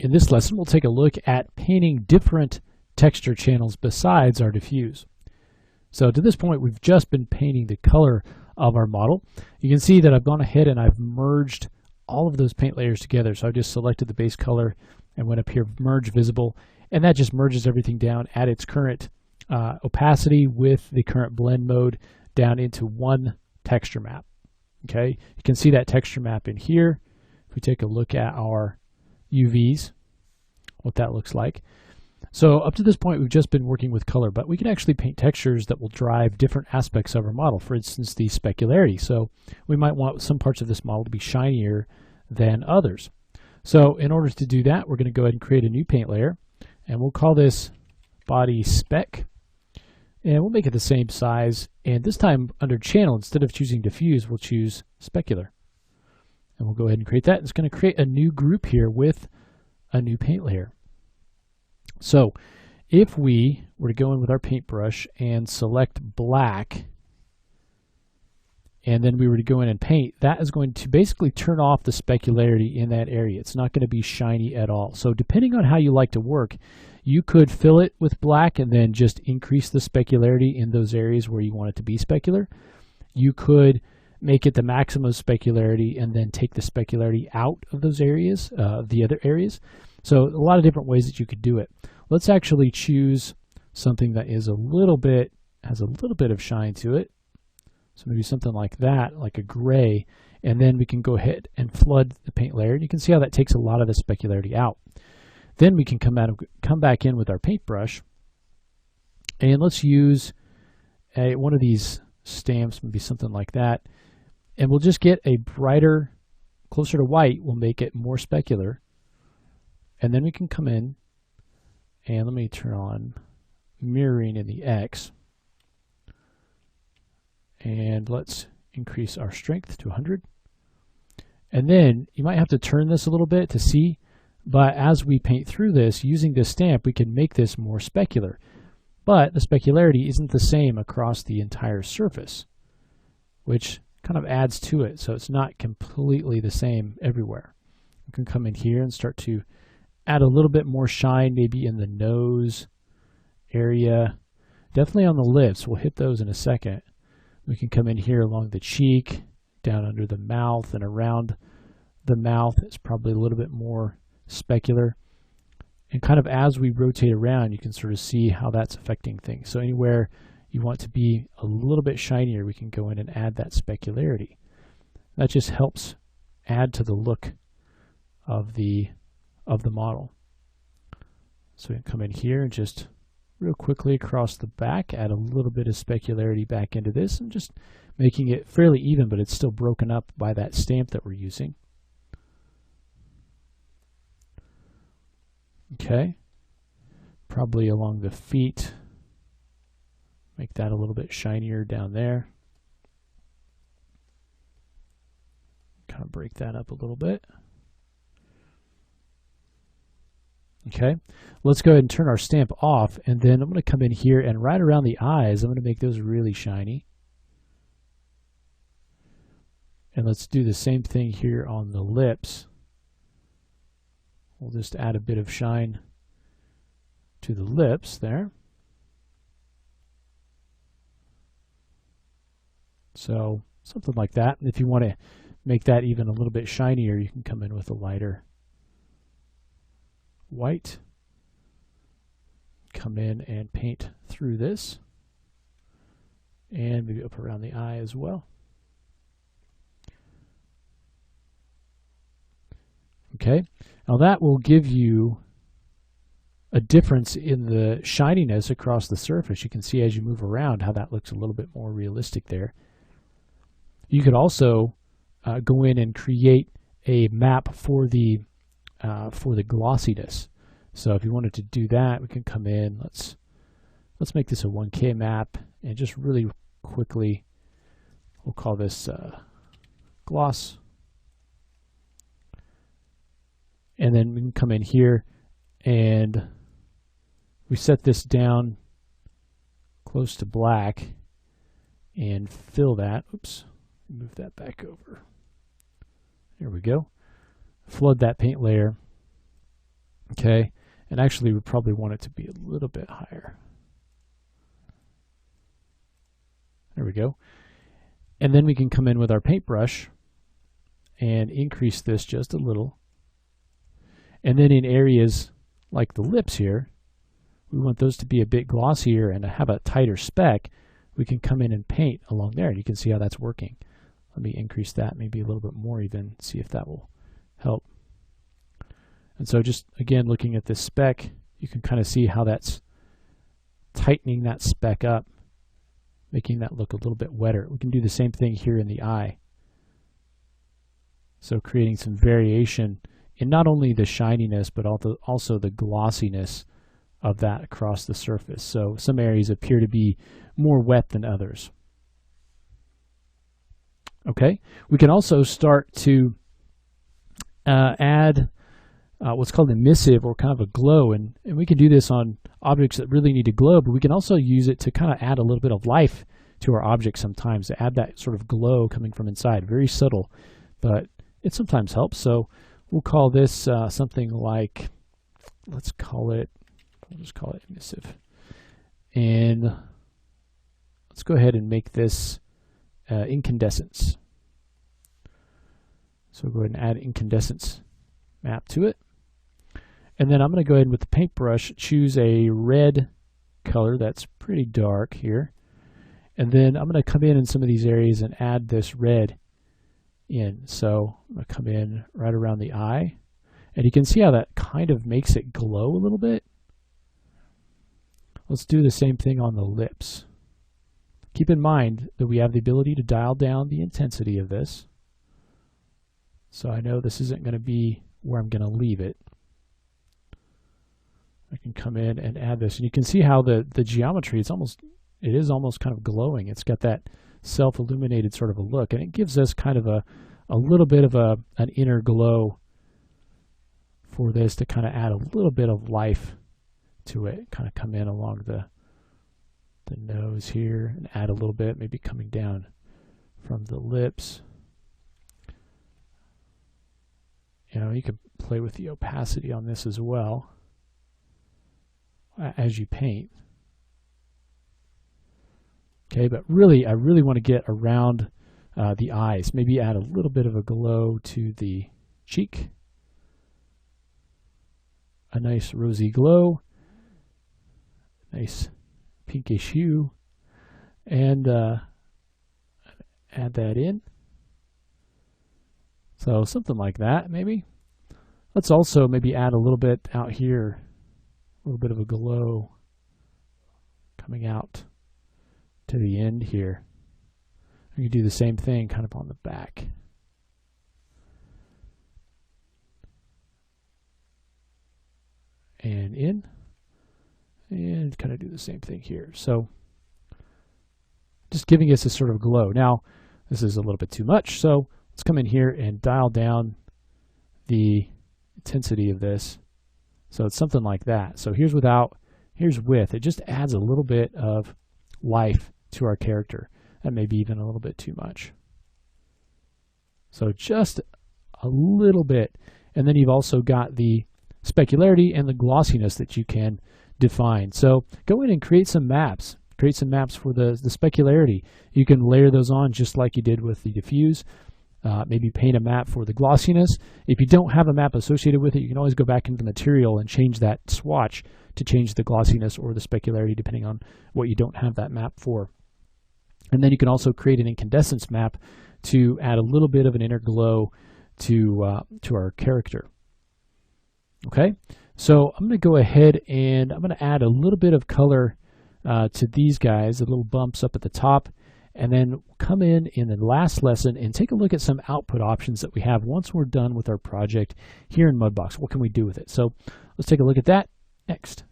In this lesson, we'll take a look at painting different texture channels besides our diffuse. So to this point, we've just been painting the color of our model. You can see that I've gone ahead and I've merged all of those paint layers together. So I just selected the base color and went up here, merge visible, and that just merges everything down at its current opacity with the current blend mode down into one texture map. Okay, you can see that texture map in here. If we take a look at our UVs, what that looks like. So up to this point, we've just been working with color, but we can actually paint textures that will drive different aspects of our model. For instance, the specularity. So we might want some parts of this model to be shinier than others. So in order to do that, we're going to go ahead and create a new paint layer, and we'll call this body spec, and we'll make it the same size. And this time under channel, instead of choosing diffuse, we'll choose specular. And we'll go ahead and create that. It's going to create a new group here with a new paint layer. So if we were to go in with our paintbrush and select black, and then we were to go in and paint, that is going to basically turn off the specularity in that area. It's not going to be shiny at all. So depending on how you like to work, you could fill it with black and then just increase the specularity in those areas where you want it to be specular. You could make it the maximum specularity and then take the specularity out of those areas, the other areas. So a lot of different ways that you could do it. Let's actually choose something that is has a little bit of shine to it. So maybe something like that, like a gray, and then we can go ahead and flood the paint layer. And you can see how that takes a lot of the specularity out. Then we can come back in with our paintbrush, and let's use one of these stamps, maybe something like that, and we'll just get a brighter, closer to white. We'll make it more specular, and then we can come in, and let me turn on mirroring in the X. And let's increase our strength to 100. And then you might have to turn this a little bit to see, but as we paint through this, using this stamp, we can make this more specular. But the specularity isn't the same across the entire surface, which kind of adds to it. So it's not completely the same everywhere. We can come in here and start to add a little bit more shine, maybe in the nose area, definitely on the lips. We'll hit those in a second. We can come in here along the cheek, down under the mouth, and around the mouth. It's probably a little bit more specular. And kind of as we rotate around, you can sort of see how that's affecting things. So anywhere you want to be a little bit shinier, we can go in and add that specularity. That just helps add to the look of the model. So we can come in here and just real quickly across the back, add a little bit of specularity back into this, and just making it fairly even, but it's still broken up by that stamp that we're using. Okay, probably along the feet, make that a little bit shinier down there. Kind of break that up a little bit. Okay, let's go ahead and turn our stamp off, and then I'm going to come in here and right around the eyes, I'm going to make those really shiny. And let's do the same thing here on the lips. We'll just add a bit of shine to the lips there. So something like that. If you want to make that even a little bit shinier, you can come in with a lighter white, come in and paint through this, and maybe up around the eye as well. Okay, now that will give you a difference in the shininess across the surface. You can see as you move around how that looks a little bit more realistic there. You could also go in and create a map for the glossiness. So if you wanted to do that, we can come in. Let's make this a 1K map, and just really quickly, we'll call this gloss. And then we can come in here and we set this down close to black and fill that. Oops, move that back over. There we go. Flood that paint layer. Okay, and actually we probably want it to be a little bit higher. There we go. And then we can come in with our paintbrush and increase this just a little. And then in areas like the lips here, we want those to be a bit glossier and to have a tighter speck. We can come in and paint along there, and you can see how that's working. Let me increase that maybe a little bit more even, see if that will help. And so just, again, looking at this speck, you can kind of see how that's tightening that speck up, making that look a little bit wetter. We can do the same thing here in the eye. So creating some variation in not only the shininess, but also the glossiness of that across the surface. So some areas appear to be more wet than others. Okay, we can also start to add what's called emissive, or kind of a glow, and we can do this on objects that really need to glow, but we can also use it to kind of add a little bit of life to our object sometimes, to add that sort of glow coming from inside. Very subtle, but it sometimes helps. So we'll call this something like, we'll just call it emissive. And let's go ahead and make this incandescence. So we'll go ahead and add incandescence map to it. And then I'm going to go ahead with the paintbrush, choose a red color that's pretty dark here. And then I'm going to come in some of these areas and add this red in. So I'm going to come in right around the eye. And you can see how that kind of makes it glow a little bit. Let's do the same thing on the lips. Keep in mind that we have the ability to dial down the intensity of this. So I know this isn't going to be where I'm going to leave it. I can come in and add this, and you can see how the geometry is almost kind of glowing. It's got that self-illuminated sort of a look, and it gives us kind of a little bit of an inner glow for this to kind of add a little bit of life to it. Kind of come in along the nose here and add a little bit, maybe coming down from the lips. You know, you can play with the opacity on this as well as you paint. Okay, but really, I really want to get around the eyes. Maybe add a little bit of a glow to the cheek. A nice rosy glow. Nice pinkish hue. And add that in. So something like that, maybe. Let's also maybe add a little bit out here. A little bit of a glow coming out to the end here. You can do the same thing kind of on the back. And in. And kind of do the same thing here. So just giving us a sort of glow. Now, this is a little bit too much, so let's come in here and dial down the intensity of this. So it's something like that. So here's without, here's with. It just adds a little bit of life to our character. That may be even a little bit too much. So just a little bit. And then you've also got the specularity and the glossiness that you can define. So go in and create some maps. Create some maps for the specularity. You can layer those on just like you did with the diffuse. Maybe paint a map for the glossiness. If you don't have a map associated with it, you can always go back into the material and change that swatch to change the glossiness or the specularity depending on what you don't have that map for. And then you can also create an incandescence map to add a little bit of an inner glow to our character. Okay, so I'm going to go ahead and I'm going to add a little bit of color to these guys, the little bumps up at the top. And then come in the last lesson and take a look at some output options that we have once we're done with our project here in Mudbox. What can we do with it? So let's take a look at that next.